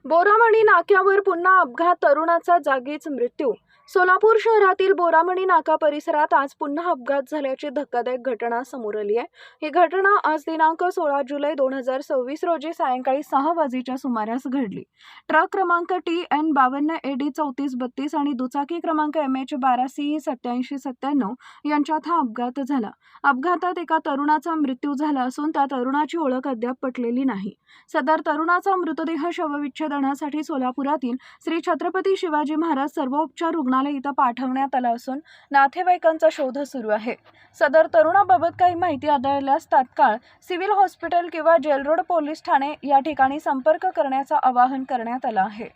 बोरामणी नाक्यावर पुन्हा अपघात, तरुणाचा जागीच मृत्यू। सोलापूर शहरातील बोरामणी नाका परिसरात आज पुन्हा अपघात झाल्याची धक्कादायक घटना समोर आली आहे। ही घटना आज दिनांक 16 जुलै 2026 रोजी सायंकाळी 6 वाजेच्या सुमारास घडली। ट्रक क्रमांक TN 52 AD 3432 आणि दुचाकी क्रमांक MH 12 CE 8797 यांच्यात हा अपघात झाला। अपघातात एका तरुणाचा मृत्यू झाला असून त्या तरुणाची ओळख अद्याप पटलेली नाही। सदर तरुणाचा मृतदेह शवविच्छेदनासाठी सोलापुरातील श्री छत्रपती शिवाजी महाराज सर्वोपचार रुग्णालय इथं पाठवण्यात आला असून नातेवाईकांचा शोध सुरू आहे। सदर तरुणाबाबत काही माहिती आढळल्यास तात्काळ सिव्हिल हॉस्पिटल किंवा जेल रोड पोलीस ठाणे या ठिकाणी संपर्क करण्याचं आवाहन करण्यात आलं आहे।